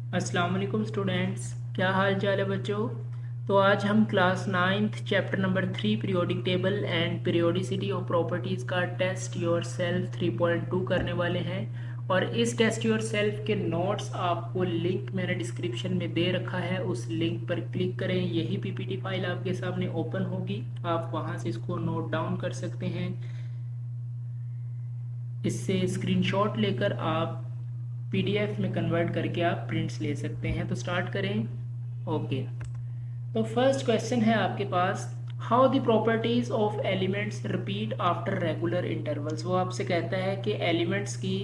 अस्सलाम वालेकुम स्टूडेंट्स, क्या हाल चाल है बच्चों। तो आज हम class 9th chapter number 3 periodic table and periodicity of properties का टेस्ट योर सेल्फ 3.2 करने वाले हैं। और इस टेस्ट योर सेल्फ के नोट्स आपको लिंक मैंने डिस्क्रिप्शन में दे रखा है, उस लिंक पर क्लिक करें। यही पीपीटी फाइल आपके सामने ओपन होगी, आप वहां से इसको नोट डाउन कर सकते हैं। इससे स्क्रीनशॉट लेकर आप पीडीएफ में कन्वर्ट करके आप प्रिंट्स ले सकते हैं। तो स्टार्ट करें। ओके, तो फर्स्ट क्वेश्चन है आपके पास, how the properties of elements repeat after regular intervals. वो आपसे कहता है कि एलिमेंट्स की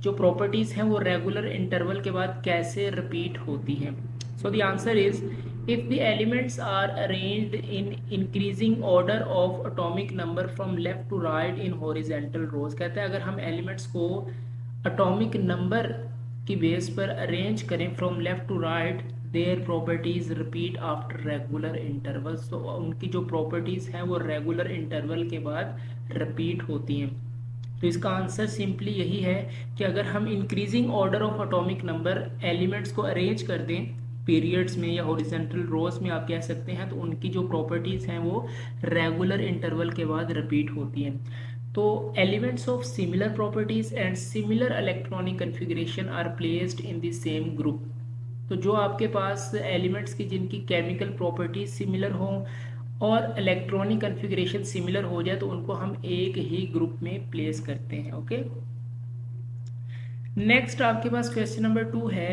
जो प्रॉपर्टीज हैं वो रेगुलर इंटरवल के बाद कैसे रिपीट होती हैं। So the answer is, if the elements are arranged in increasing order of atomic number from left to right in horizontal rows। कहता है अगर हम एलिमेंट्स को अटोमिक नंबर की बेस पर अरेंज करें from left to right, their properties repeat after regular intervals. तो उनकी जो प्रॉपर्टीज हैं वो रेगुलर इंटरवल के बाद रिपीट होती हैं। तो इसका आंसर सिंपली यही है कि अगर हम increasing order of atomic number elements को अरेंज कर दें पीरियड्स में या हॉरिजॉन्टल रोज में आप कह सकते हैं, तो उनकी जो प्रॉपर्टीज हैं वो रेगुलर इंटरवल के बाद रिपीट होती हैं। तो elements of similar properties and similar electronic configuration are placed in the same group. तो जो आपके पास एलिमेंट्स की जिनकी केमिकल प्रॉपर्टीज सिमिलर हों और इलेक्ट्रॉनिक कन्फिग्रेशन सिमिलर हो जाए तो उनको हम एक ही ग्रुप में प्लेस करते हैं। ओके, नेक्स्ट आपके पास क्वेश्चन नंबर 2 है,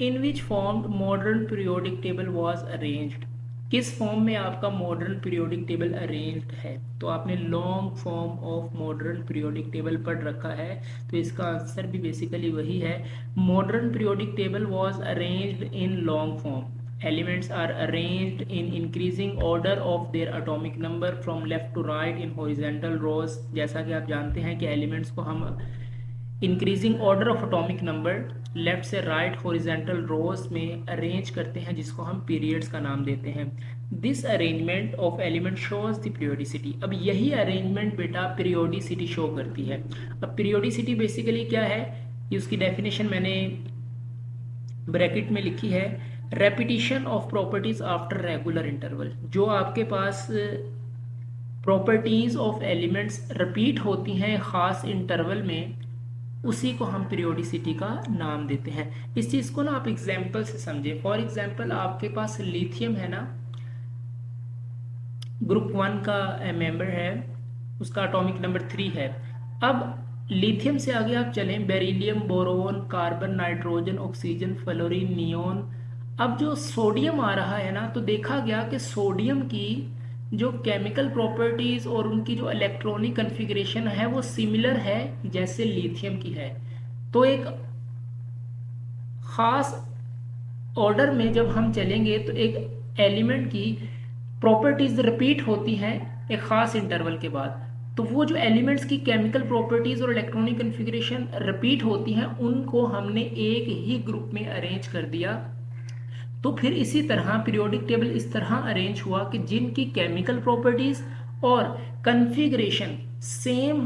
in which form modern periodic table was arranged. किस फॉर्म में आपका मॉडर्न पीरियोडिक टेबल अरेंज्ड है। तो आपने long form of modern periodic table पढ़ रखा है, तो इसका आंसर भी बेसिकली वही है। Modern periodic table was arranged in long form. Elements are arranged in increasing order of their atomic number from left to right in horizontal rows. जैसा कि आप जानते हैं कि एलिमेंट्स को हम increasing order of atomic number left से right horizontal rows में अरेंज करते हैं, जिसको हम पीरियड्स का नाम देते हैं। This arrangement of element shows the periodicity. अब यही अरेंजमेंट बेटा पीरियोडिसिटी शो करती है। अब पीरियोडिसिटी बेसिकली क्या है, ये उसकी डेफिनेशन मैंने ब्रैकेट में लिखी है, repetition of properties after regular interval. जो आपके पास प्रॉपर्टीज ऑफ एलिमेंट्स रिपीट होती हैं खास इंटरवल में, उसी को हम पीरियोडिसिटी का नाम देते हैं। इस चीज को ना आप एग्जाम्पल से समझें। फॉर एग्जाम्पल आपके पास लिथियम है ना, ग्रुप 1 का मेंबर है, उसका एटॉमिक नंबर 3 है। अब लिथियम से आगे आप चलें, beryllium, boron, carbon, nitrogen, oxygen, fluorine, neon. अब जो सोडियम आ रहा है ना, तो देखा गया कि सोडियम की जो केमिकल प्रॉपर्टीज और उनकी जो इलेक्ट्रॉनिक कन्फिग्रेशन है वो सिमिलर है जैसे लिथियम की है। तो एक खास ऑर्डर में जब हम चलेंगे तो एक एलिमेंट की प्रॉपर्टीज रिपीट होती हैं एक खास इंटरवल के बाद। तो वो जो एलिमेंट्स की केमिकल प्रॉपर्टीज और इलेक्ट्रॉनिक कन्फिग्रेशन रिपीट होती हैं उनको हमने एक ही ग्रुप में अरेंज कर दिया। तो फिर इसी तरह पीरियोडिक टेबल इस तरह अरेंज हुआ कि जिनकी केमिकल प्रॉपर्टीज और कन्फिग्रेशन सेम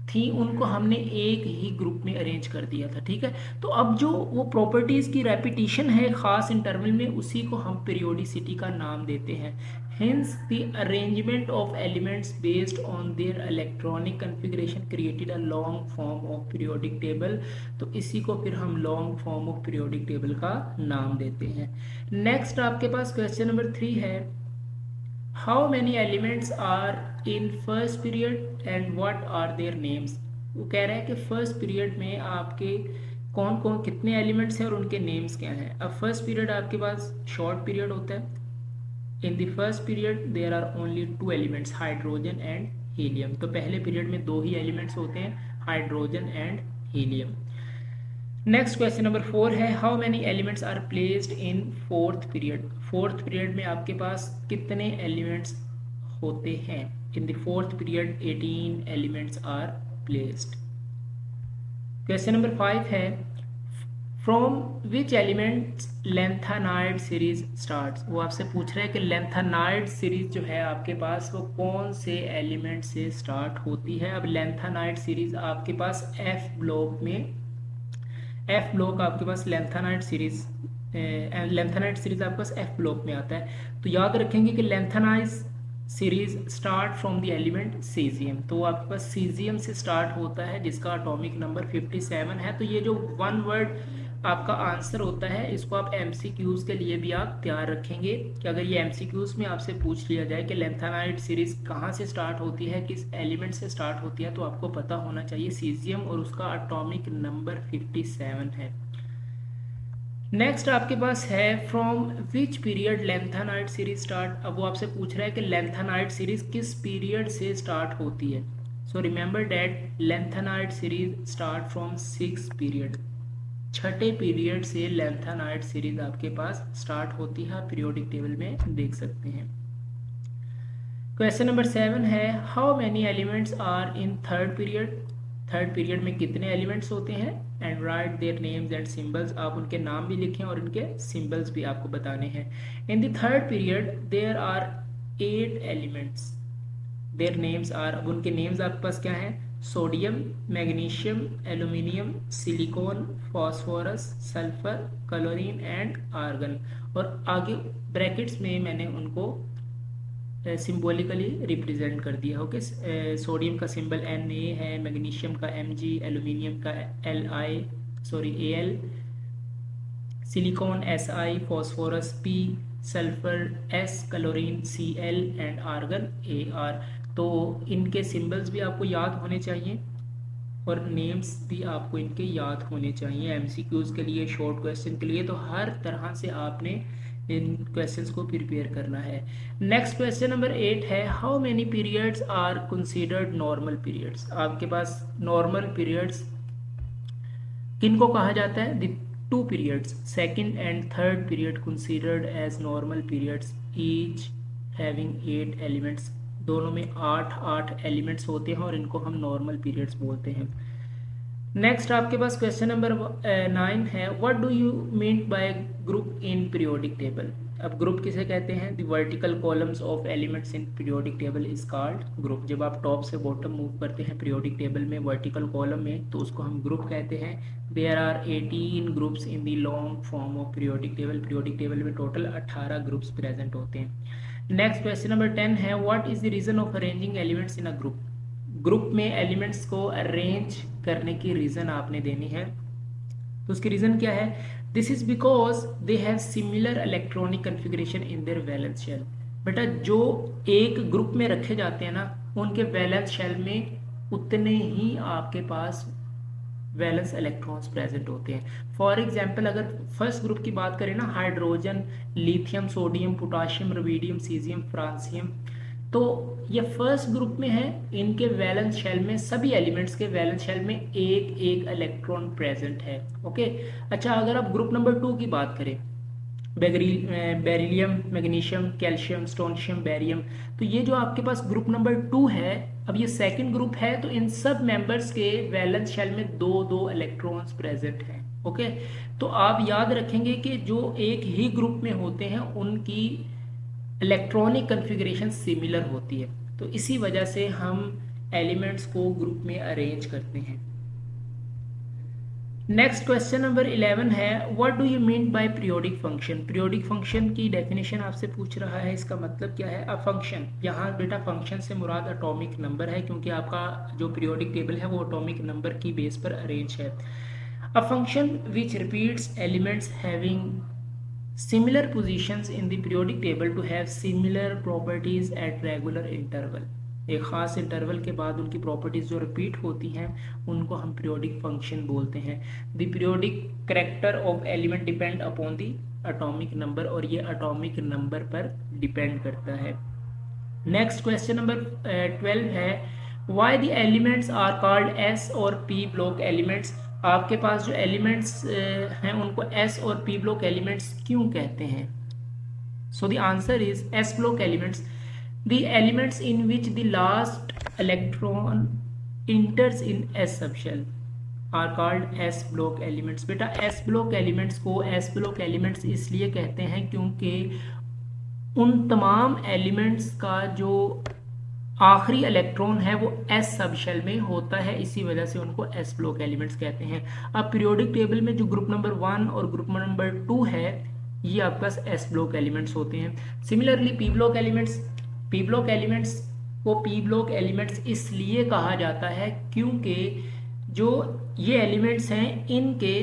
थी उनको हमने एक ही ग्रुप में अरेंज कर दिया था। ठीक है, तो अब जो वो प्रॉपर्टीज की रेपिटिशन है खास इंटरवल में, उसी को हम पीरियोडिसिटी का नाम देते हैं। Hence, the arrangement of elements based on their electronic configuration created a long form of periodic table। तो इसी को फिर हम long form of periodic table का नाम देते हैं। नेक्स्ट आपके पास क्वेश्चन नंबर 3 है, how many elements are in first period and what are their names. वो कह रहा है कि फर्स्ट पीरियड में आपके कौन कौन कितने एलिमेंट्स हैं और उनके नेम्स क्या हैं। अब फर्स्ट पीरियड आपके पास शॉर्ट पीरियड होता है। In the first period there are only 2 elements, hydrogen and helium. तो पहले पीरियड में 2 ही एलिमेंट्स होते हैं, hydrogen and helium. Next question number 4 है, how many elements are placed in fourth period. Fourth period में आपके पास कितने एलिमेंट्स होते हैं। In the fourth period 18 elements are placed. Question number 5 है, from which elements lanthanide series starts. वो आपसे पूछ रहा है कि लेंथेनाइड सीरीज जो है आपके पास वो कौन से एलिमेंट से स्टार्ट होती है। अब लेंथेनाइड सीरीज आपके पास एफ ब्लॉक में एफ ब्लॉक आपके पास लेंथेनाइट सीरीज, लेंथेनाइट सीरीज आपके पास एफ ब्लॉक में आता है। तो याद रखेंगे कि lanthanide series start from the element caesium, तो वो आपके पास सीजियम से स्टार्ट होता है जिसका एटॉमिक नंबर 57 है। तो ये जो वन वर्ड आपका आंसर होता है, इसको आप एमसीक्यूज के लिए भी आप तैयार रखेंगे कि अगर ये एमसीक्यूज में आपसे पूछ लिया जाए कि लेंथेनाइट सीरीज कहाँ से स्टार्ट होती है, किस एलिमेंट से स्टार्ट होती है, तो आपको पता होना चाहिए सीजियम और उसका एटॉमिक नंबर 57 है। नेक्स्ट आपके पास है from which period lanthanide series start. अब वो आपसे पूछ रहा है कि लेंथेनाइट सीरीज किस पीरियड से स्टार्ट होती है। So remember that lanthanide series start from 6 period, छठे पीरियड से लेंथेनाइट सीरीज आपके पास स्टार्ट होती है, पीरियोडिक टेबल में देख सकते हैं। क्वेश्चन नंबर 7 है how many elements are in third period. Third period में कितने एलिमेंट्स होते हैं, and write their names and symbols. आप उनके नाम भी लिखें और उनके सिंबल्स भी आपको बताने हैं। In the third period there are 8 elements, their names are, अब उनके नेम्स आपके पास क्या हैं, sodium, magnesium, aluminium, silicon, phosphorus, sulphur, chlorine and argon. और आगे ब्रैकेट्स में मैंने उनको सिम्बोलिकली रिप्रेजेंट कर दिया। ओके, सोडियम का सिंबल Na है, मैग्नीशियम का Mg, एल्यूमिनियम का Al, silicon Si, phosphorus P, sulphur S, chlorine Cl and argon Ar। तो इनके सिंबल्स भी आपको याद होने चाहिए और नेम्स भी आपको इनके याद होने चाहिए एमसीक्यूज के लिए, शॉर्ट क्वेश्चन के लिए। तो हर तरह से आपने इन क्वेश्चंस को प्रिपेयर करना है। नेक्स्ट क्वेश्चन नंबर 8 है how many periods are considered normal periods. आपके पास नॉर्मल पीरियड्स किनको कहा जाता है, the 2 periods, second and third period considered as normal periods each having 8 elements. दोनों में 8 एलिमेंट्स होते हैं और इनको हम नॉर्मल पीरियड्स बोलते हैं। नेक्स्ट आपके पास क्वेश्चन नंबर 9 है what do you mean by group in periodic table. अब ग्रुप किसे कहते हैं, the vertical columns of elements in periodic table is called group. जब आप टॉप से बॉटम मूव करते हैं पीरियोडिक टेबल में वर्टिकल कॉलम में, तो उसको हम ग्रुप कहते हैं। There are 18 groups in the long form of periodic table. Periodic table में टोटल 18 ग्रुप्स प्रेजेंट होते हैं। नेक्स्ट क्वेश्चन नंबर 10 है what is the reason of arranging elements in a group. Group में एलिमेंट्स को arrange करने की reason आपने देनी है। तो उसकी रीजन क्या है, this is because they have similar electronic configuration in their valence shell. बेटा जो एक ग्रुप में रखे जाते हैं ना, उनके वैलेंस शेल में उतने ही आपके पास वैलेंस इलेक्ट्रॉन्स प्रेजेंट होते हैं। फॉर एग्जाम्पल अगर फर्स्ट ग्रुप की बात करें ना, hydrogen, lithium, sodium, potassium, rubidium, caesium, francium, तो ये फर्स्ट ग्रुप में है। इनके वैलेंस शेल में, सभी एलिमेंट्स के वैलेंस शेल में एक एक इलेक्ट्रॉन प्रेजेंट है। ओके, अच्छा अगर आप ग्रुप नंबर 2 की बात करें, beryllium, magnesium, calcium, strontium, barium, तो ये जो आपके पास ग्रुप नंबर 2 है, अब ये सेकंड ग्रुप है, तो इन सब मेंबर्स के वैलेंस शेल में 2-2 इलेक्ट्रॉन्स प्रेजेंट हैं। ओके, तो आप याद रखेंगे कि जो एक ही ग्रुप में होते हैं उनकी इलेक्ट्रॉनिक कन्फिग्रेशन सिमिलर होती है, तो इसी वजह से हम एलिमेंट्स को ग्रुप में अरेंज करते हैं। नेक्स्ट क्वेश्चन नंबर 11 है what do you mean bye periodic function. Periodic function की डेफिनेशन आपसे पूछ रहा है, इसका मतलब क्या है। अ फंक्शन, यहाँ बेटा फंक्शन से मुराद एटॉमिक नंबर है, क्योंकि आपका जो पीरियोडिक टेबल है वो एटॉमिक नंबर की बेस पर अरेंज है। A function which repeats elements having similar positions in the periodic table to have similar properties at regular interval। एक ख़ास इंटरवल के बाद उनकी प्रॉपर्टीज़ जो रिपीट होती हैं उनको हम पीरियोडिक फंक्शन बोलते हैं। The periodic character of element depend upon the atomic number, और ये एटॉमिक नंबर पर डिपेंड करता है। नेक्स्ट क्वेश्चन नंबर 12 है why the elements are called s और पी ब्लॉक एलिमेंट्स। आपके पास जो एलिमेंट्स हैं उनको एस और पी ब्लॉक एलिमेंट्स क्यों कहते हैं। So the answer is s block elements the elements in which the last electron enters in s subshell are called s block elements. बेटा एस ब्लॉक एलिमेंट्स को s block elements इसलिए कहते हैं क्योंकि उन तमाम एलिमेंट्स का जो आखिरी इलेक्ट्रॉन है वो एस सब शेल में होता है, इसी वजह से उनको एस ब्लॉक एलिमेंट्स कहते हैं। अब पीरियोडिक टेबल में जो ग्रुप नंबर 1 और ग्रुप नंबर 2 है ये आपके पास एस ब्लॉक एलिमेंट्स होते हैं। सिमिलरली पी ब्लॉक एलिमेंट्स को पी ब्लॉक एलिमेंट्स इसलिए कहा जाता है क्योंकि जो ये एलिमेंट्स हैं इनके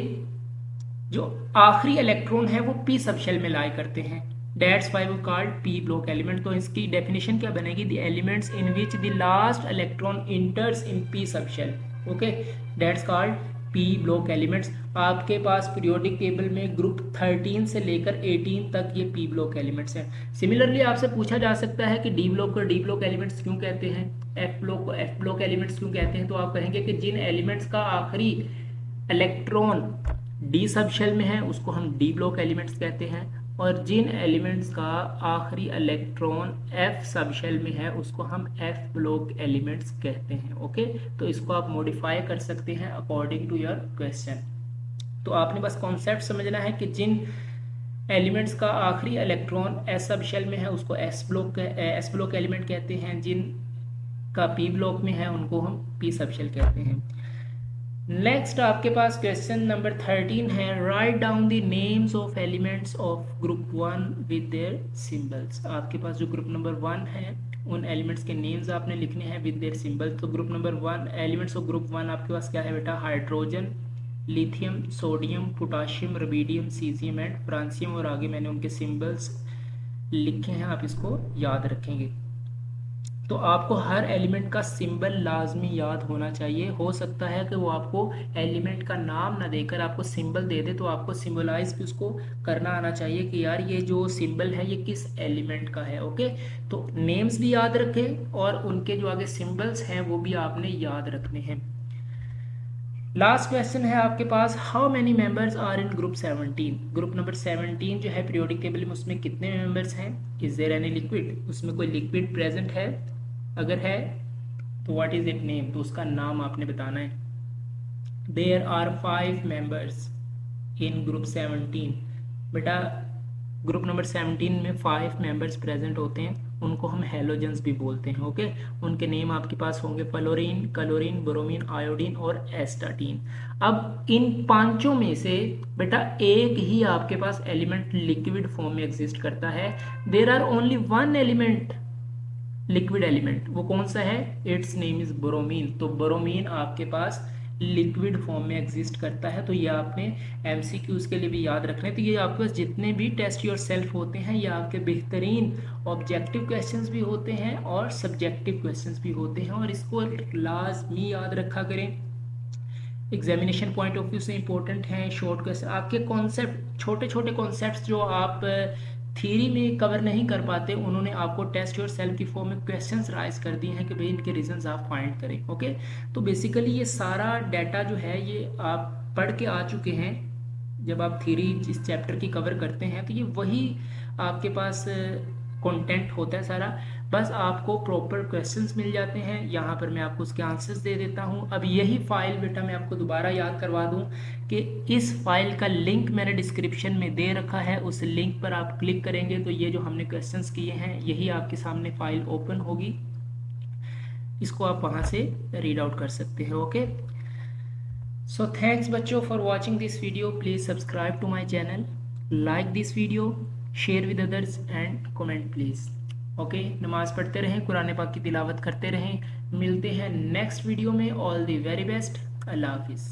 जो आखिरी इलेक्ट्रॉन है वो पी सबशेल में लाई करते हैं। That's why we called p block element. तो इसकी डेफिनेशन क्या बनेगी, the elements in which the last electron enters in p subshell, okay, that's called p block elements. आपके पास पीरियोडिक टेबल में ग्रुप 13 से लेकर 18 तक ये पी ब्लॉक एलिमेंट्स हैं। सिमिलरली आपसे पूछा जा सकता है कि डी ब्लॉक को डी ब्लॉक एलिमेंट्स क्यों कहते हैं, एफ ब्लॉक को एफ ब्लॉक एलिमेंट्स क्यों कहते हैं, तो आप कहेंगे कि जिन एलिमेंट्स का आखिरी इलेक्ट्रॉन डी सब शेल में है उसको हम डी ब्लॉक एलिमेंट्स कहते हैं, और जिन एलिमेंट्स का आखिरी इलेक्ट्रॉन एफ सब शेल में है उसको हम एफ ब्लॉक एलिमेंट्स कहते हैं। ओके, तो इसको आप मॉडिफाई कर सकते हैं अकॉर्डिंग टू योर क्वेश्चन। तो आपने बस कॉन्सेप्ट समझना है कि जिन एलिमेंट्स का आखिरी इलेक्ट्रॉन एस सब शेल में है उसको एस ब्लॉक एलिमेंट कहते हैं, जिन का पी ब्लॉक में है उनको हम पी सब शेल कहते हैं। नेक्स्ट आपके पास क्वेश्चन नंबर 13 है, write down the names of elements of group 1 with their symbols. आपके पास जो ग्रुप नंबर 1 है उन एलिमेंट्स के नेम्स आपने लिखने हैं विद देयर सिंबल। तो group number 1 elements of group 1 आपके पास क्या है बेटा, hydrogen, lithium, sodium, potassium, rubidium, caesium and francium, और आगे मैंने उनके सिंबल्स लिखे हैं, आप इसको याद रखेंगे। तो आपको हर एलिमेंट का सिंबल लाजमी याद होना चाहिए। हो सकता है कि वो आपको एलिमेंट का नाम ना देकर आपको सिंबल दे दे, तो आपको सिंबलाइज भी उसको करना आना चाहिए कि यार ये जो सिंबल है ये किस एलिमेंट का है। ओके, तो नेम्स भी याद रखें और उनके जो आगे सिंबल्स हैं वो भी आपने याद रखने हैं। लास्ट क्वेश्चन है आपके पास, how many members are in group 17। Group number 17 जो है पीरियोडिक टेबल में उसमें कितने मेंबर्स हैं, इज देयर एनी लिक्विड, उसमें कोई लिक्विड प्रेजेंट है, अगर है तो व्हाट इज इट नेम, तो उसका नाम आपने बताना है। There are 5 members in group 17। बेटा ग्रुप नंबर 17 में 5 मेंबर्स प्रेजेंट होते हैं, उनको हम हेलोजेंस भी बोलते हैं। ओके, उनके नेम आपके पास होंगे फ्लोरीन, क्लोरीन, ब्रोमीन, आयोडीन और एस्टाटीन। अब इन पांचों में से बेटा एक ही आपके पास एलिमेंट लिक्विड फॉर्म में एग्जिस्ट करता है। There are only one element liquid element, वो कौन सा है, इट्स नेम इज ब्रोमीन। तो ब्रोमीन आपके पास लिक्विड फॉर्म में एग्जिस्ट करता है। तो ये आपने एमसीक्यूज के लिए भी याद रखने। तो ये आपके पास जितने भी टेस्ट योर सेल्फ होते हैं ये आपके बेहतरीन ऑब्जेक्टिव क्वेश्चंस भी होते हैं और सब्जेक्टिव क्वेश्चंस भी होते हैं, और इसको लाजमी याद रखा करें। एग्जामिनेशन पॉइंट ऑफ व्यू से इंपॉर्टेंट हैं शॉर्ट क्वेश्चन। आपके कॉन्सेप्ट, छोटे छोटे कॉन्सेप्ट्स जो आप थ्योरी में कवर नहीं कर पाते, उन्होंने आपको टेस्ट योर सेल्फ की फॉर्म में क्वेश्चंस राइज कर दिए हैं कि भाई इनके रीजंस आप फाइंड करें। ओके, तो बेसिकली ये सारा डाटा जो है ये आप पढ़ के आ चुके हैं। जब आप थ्योरी इस चैप्टर की कवर करते हैं तो ये वही आपके पास कंटेंट होता है सारा, बस आपको प्रॉपर क्वेश्चंस मिल जाते हैं। यहाँ पर मैं आपको उसके आंसर्स दे देता हूँ। अब यही फाइल बेटा मैं आपको दोबारा याद करवा दूँ कि इस फाइल का लिंक मैंने डिस्क्रिप्शन में दे रखा है, उस लिंक पर आप क्लिक करेंगे तो ये जो हमने क्वेश्चंस किए हैं यही आपके सामने फाइल ओपन होगी, इसको आप वहाँ से रीड आउट कर सकते हैं। ओके, सो थैंक्स बच्चों for watching this video. Please subscribe to my channel, like this video, share with others and comment please. Okay, नमाज़ पढ़ते रहें, कुरान पाक की तिलावत करते रहें। मिलते हैं नेक्स्ट वीडियो में। ऑल द वेरी बेस्ट, अल्लाह हाफिज़।